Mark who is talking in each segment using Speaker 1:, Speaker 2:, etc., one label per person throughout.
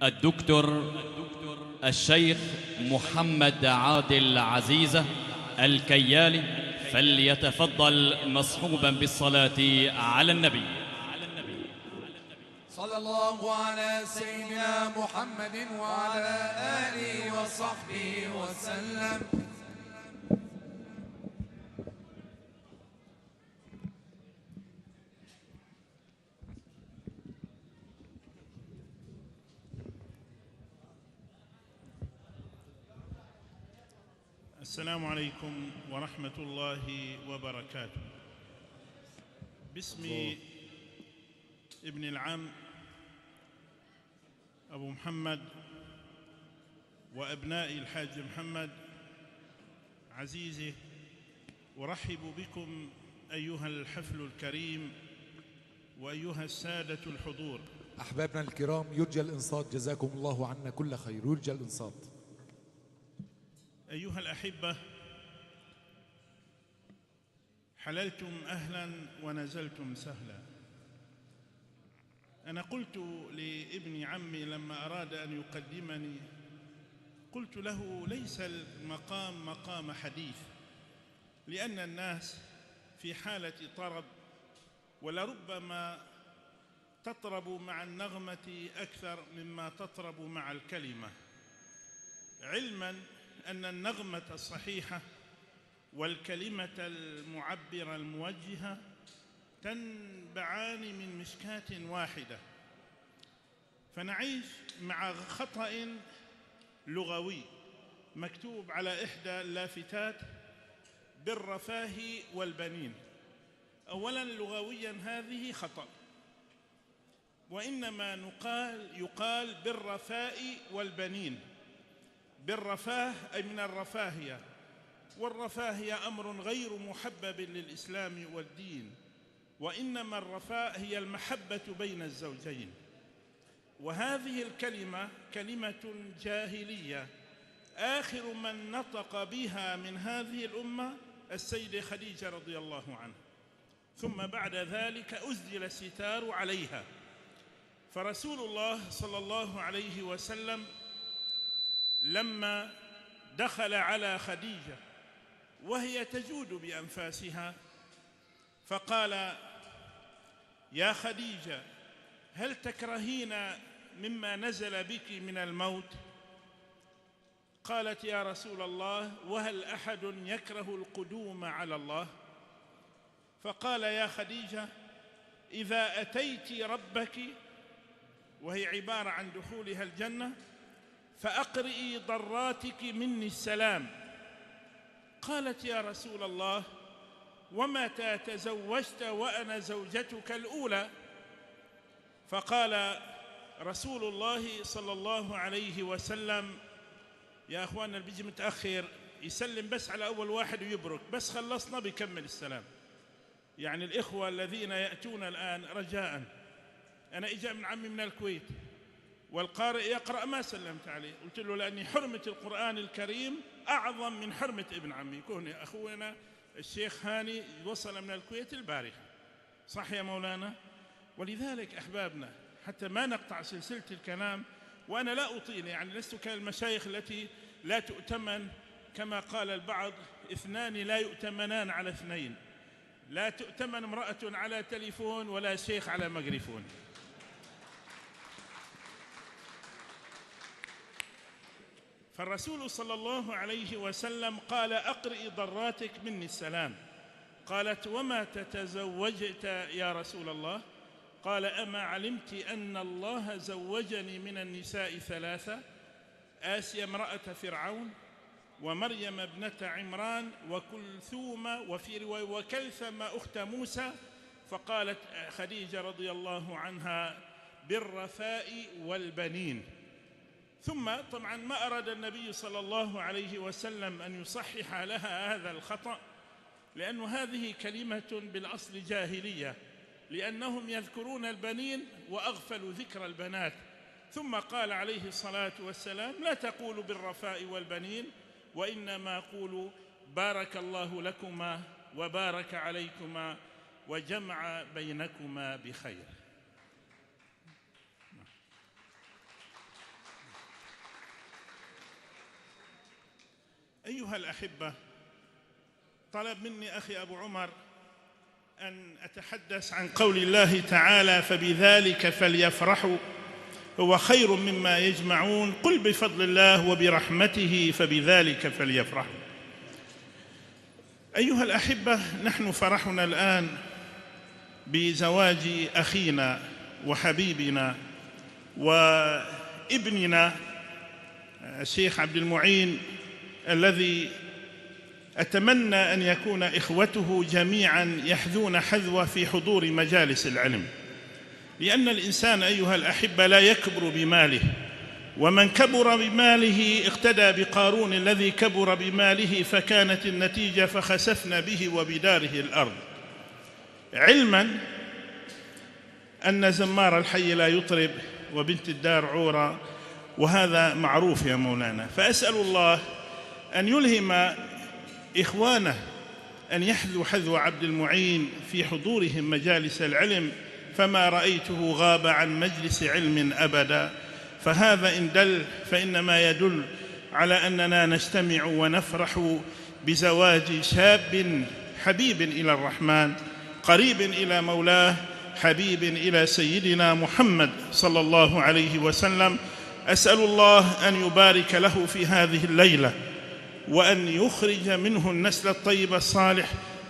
Speaker 1: الدكتور الشيخ محمد عادل عزيزة الكيالي، فليتفضل مصحوبا بالصلاة على النبي.
Speaker 2: صلى الله على سيدنا محمد وعلى آله وصحبه وسلم.
Speaker 3: السلام عليكم ورحمة الله وبركاته. باسم ابن العم أبو محمد وأبناء الحاج محمد عزيزي، أرحب بكم أيها الحفل الكريم وأيها السادة الحضور.
Speaker 4: أحبابنا الكرام، يرجى الإنصات، جزاكم الله عنا كل خير، يرجى الإنصات.
Speaker 3: أيها الأحبة، حللتم أهلا ونزلتم سهلا. أنا قلت لابن عمي لما أراد أن يقدمني، قلت له ليس المقام مقام حديث، لأن الناس في حالة طرب، ولربما تطرب مع النغمة أكثر مما تطرب مع الكلمة، علما أن النغمة الصحيحة والكلمة المعبرة الموجهة تنبعان من مشكاة واحدة، فنعيش مع خطأ لغوي مكتوب على إحدى اللافتات بالرفاه والبنين. أولاً لغوياً هذه خطأ، وإنما يقال بالرفاء والبنين. بالرفاه أي من الرفاهية، والرفاهية أمر غير محبب للإسلام والدين، وإنما الرفاء هي المحبة بين الزوجين. وهذه الكلمة كلمة جاهلية، آخر من نطق بها من هذه الأمة السيدة خديجة رضي الله عنها، ثم بعد ذلك أزدل الستار عليها. فرسول الله صلى الله عليه وسلم لما دخل على خديجة وهي تجود بأنفاسها فقال: يا خديجة، هل تكرهين مما نزل بك من الموت؟ قالت: يا رسول الله، وهل أحد يكره القدوم على الله؟ فقال: يا خديجة، إذا أتيت ربك، وهي عبارة عن دخولها الجنة، فأقرئي ضراتك مني السلام. قالت: يا رسول الله، ومتى تزوجت وأنا زوجتك الأولى؟ فقال رسول الله صلى الله عليه وسلم: يا أخواننا اللي بيجي متأخر يسلم بس على أول واحد ويبرك، بس خلصنا بيكمل السلام. يعني الإخوة الذين يأتون الآن رجاءً، أنا إجا من عمي من الكويت والقارئ يقرأ ما سلمت عليه، قلت له لأني حرمة القرآن الكريم أعظم من حرمة ابن عمي. يكون أخونا الشيخ هاني وصل من الكويت البارحة، صح يا مولانا؟ ولذلك أحبابنا، حتى ما نقطع سلسلة الكلام، وأنا لا أطيل، يعني لست كالمشايخ التي لا تؤتمن، كما قال البعض: اثنان لا يؤتمنان على اثنين، لا تؤتمن امرأة على تليفون ولا شيخ على ميكروفون. فالرسول صلى الله عليه وسلم قال: أقرئ ضراتك مني السلام. قالت: وما تتزوجت يا رسول الله؟ قال: أما علمت أن الله زوجني من النساء ثلاثة: آسيا امرأة فرعون، ومريم ابنة عمران، وكلثوم، وفي رواية وكلثم أخت موسى. فقالت خديجة رضي الله عنها: بالرفاء والبنين. ثم طبعا ما أراد النبي صلى الله عليه وسلم أن يصحح لها هذا الخطأ، لأن هذه كلمة بالأصل جاهلية، لأنهم يذكرون البنين وأغفلوا ذكر البنات. ثم قال عليه الصلاة والسلام: لا تقولوا بالرفاء والبنين، وإنما قولوا بارك الله لكما وبارك عليكما وجمع بينكما بخير. أيها الأحبة، طلب مني أخي أبو عمر أن أتحدث عن قول الله تعالى: فبذلك فليفرحوا هو خير مما يجمعون، قل بفضل الله وبرحمته فبذلك فليفرحوا. أيها الأحبة، نحن فرحنا الآن بزواج أخينا وحبيبنا وابننا الشيخ عبد المعين، الذي أتمنى أن يكون إخوته جميعاً يحذون حذوه في حضور مجالس العلم، لأن الإنسان أيها الأحبة لا يكبر بماله، ومن كبر بماله اقتدى بقارون الذي كبر بماله فكانت النتيجة فخسفنا به وبداره الأرض، علماً أن زمار الحي لا يطرب وبنت الدار عورة، وهذا معروف يا مولانا. فأسأل الله أن يلهم إخوانه أن يحذوا حذو عبد المعين في حضورهم مجالس العلم، فما رأيته غاب عن مجلس علم أبدا، فهذا إن دل فإنما يدل على أننا نجتمع ونفرح بزواج شاب حبيب إلى الرحمن، قريب إلى مولاه، حبيب إلى سيدنا محمد صلى الله عليه وسلم. أسأل الله أن يبارك له في هذه الليلة، وأن يخرج منه النسل الطيب الصالح،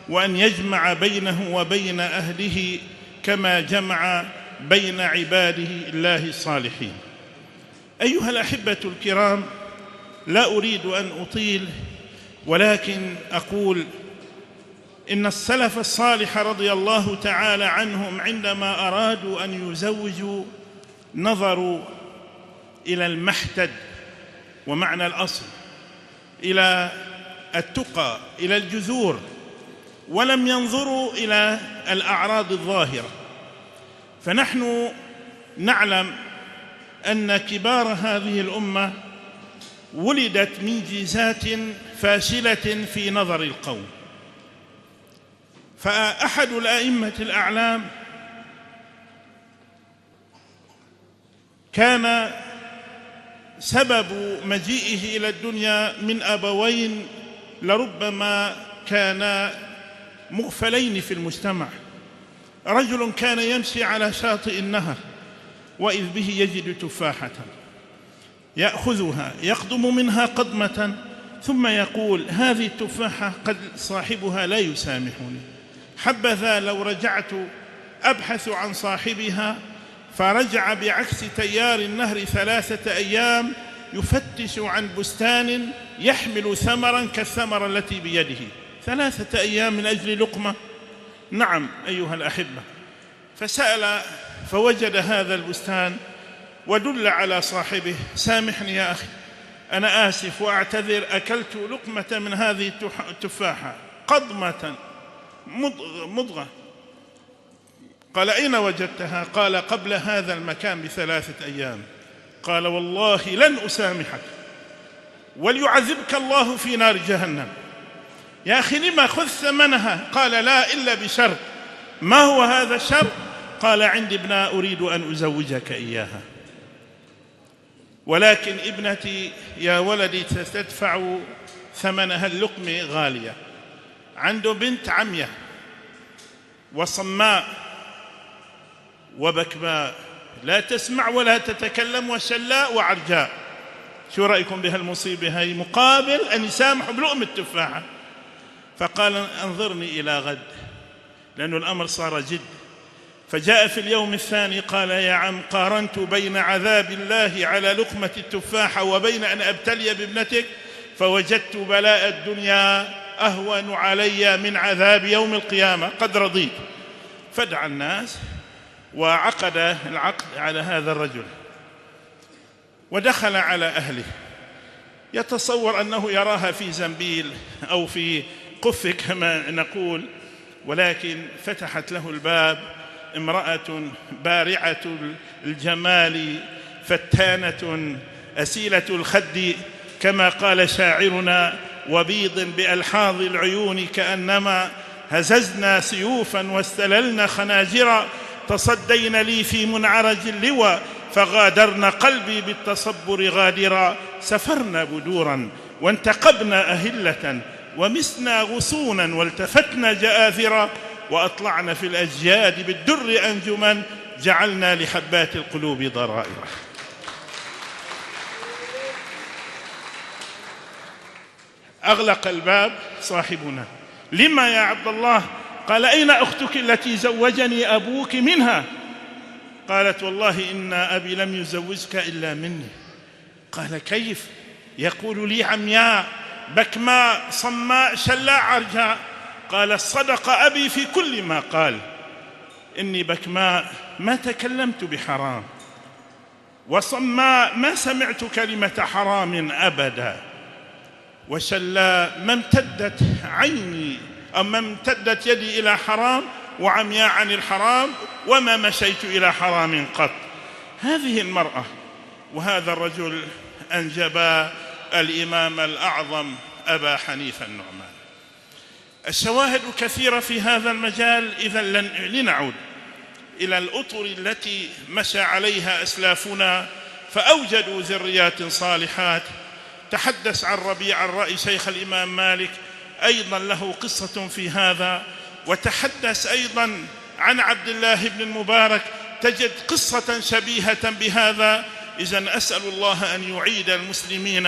Speaker 3: وأن يجمع بينه وبين أهله كما جمع بين عباده الله الصالحين. أيها الأحبة الكرام، لا أريد أن أطيل، ولكن أقول إن السلف الصالح رضي الله تعالى عنهم عندما أرادوا أن يزوجوا نظروا إلى المحتد ومعنى الأصل، إلى التقى، إلى الجذور، ولم ينظروا إلى الأعراض الظاهرة. فنحن نعلم أن كبار هذه الأمة ولدت من جيزات فاشلة في نظر القوم. فأحد الأئمة الأعلام كان سبب مجيئه إلى الدنيا من أبوين لربما كانا مغفلين في المجتمع. رجل كان يمشي على شاطئ النهر، وإذ به يجد تفاحة يأخذها، يقضم منها قضمة، ثم يقول: هذه التفاحة قد صاحبها لا يسامحني، حبذا لو رجعت أبحث عن صاحبها. فرجع بعكس تيار النهر 3 أيام يفتش عن بستان يحمل ثمراً كالثمرة التي بيده، 3 أيام من أجل لقمة. نعم أيها الأحبة، فسأل فوجد هذا البستان ودل على صاحبه: سامحني يا أخي، أنا آسف وأعتذر، أكلت لقمة من هذه التفاحة، قضمة مضغة. قال: أين وجدتها؟ قال: قبل هذا المكان ب3 أيام. قال: والله لن أسامحك، وليعذبك الله في نار جهنم. يا أخي لما؟ خذ ثمنها. قال: لا، إلا بشرط. ما هو هذا الشرط؟ قال: عندي ابنة أريد أن أزوجك إياها، ولكن ابنتي يا ولدي ستدفع ثمنها اللقمة غالية. عنده بنت عمية وصماء وبكماء، لا تسمع ولا تتكلم، وشلاء وعرجاء. شو رأيكم بهالمصيبة هاي مقابل أن يسامحوا بلقمة تفاحة؟ فقال: أنظرني إلى غد، لأن الأمر صار جد. فجاء في اليوم الثاني قال: يا عم، قارنت بين عذاب الله على لقمة التفاحة وبين أن أبتلي بابنتك، فوجدت بلاء الدنيا أهون علي من عذاب يوم القيامة، قد رضيت. فدعا الناس وعقد العقد على هذا الرجل، ودخل على أهله يتصور أنه يراها في زنبيل أو في قف كما نقول، ولكن فتحت له الباب امرأة بارعة الجمال فتانة أسيلة الخد كما قال شاعرنا: وبيض بألحاظ العيون كأنما هززنا سيوفا واستللنا خناجرا، تصدين لي في منعرج اللوى فغادرن قلبي بالتصبر غادرا، سفرنا بدورا وانتقبنا أهلة ومسنا غصونا والتفتنا جآذرا وأطلعنا في الأجياد بالدر أنجما جعلنا لحبات القلوب ضرائرا. أغلق الباب صاحبنا. لما يا عبد الله؟ قال: أين أختك التي زوجني أبوك منها؟ قالت: والله إن أبي لم يزوجك إلا مني. قال: كيف؟ يقول لي عمياء بكماء صماء شلاء عرجاء. قال: صدق أبي في كل ما قال. إني بكماء ما تكلمت بحرام، وصماء ما سمعت كلمة حرام أبدا، وشلاء ما امتدت عيني أو ما امتدت يدي إلى حرام، وعمياء عن الحرام وما مشيت إلى حرام قط. هذه المرأة وهذا الرجل أنجبا الإمام الأعظم أبا حنيفة النعمان. الشواهد كثيرة في هذا المجال. إذا لنعود إلى الأطر التي مشى عليها أسلافنا فأوجدوا ذريات صالحات. تحدث عن ربيع الرأي شيخ الإمام مالك، أيضا له قصة في هذا. وتحدث أيضا عن عبد الله بن المبارك، تجد قصة شبيهة بهذا. إذن أسأل الله أن يعيد المسلمين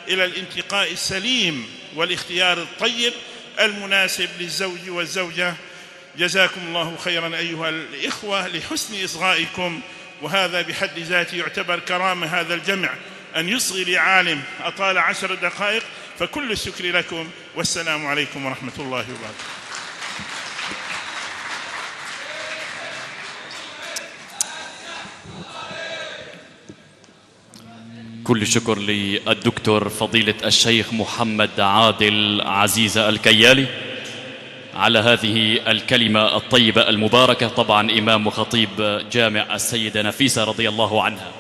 Speaker 3: إلى الانتقاء السليم والاختيار الطيب المناسب للزوج والزوجة. جزاكم الله خيرا أيها الإخوة لحسن إصغائكم، وهذا بحد ذاته يعتبر كرامة هذا الجمع أن يصغي لعالم أطال 10 دقائق، فكل الشكر لكم، والسلام عليكم ورحمة الله وبركاته.
Speaker 1: كل الشكر للدكتور فضيلة الشيخ محمد عادل عزيزة الكيالي على هذه الكلمة الطيبة المباركة. طبعا إمام وخطيب جامع السيدة نفيسة رضي الله عنها.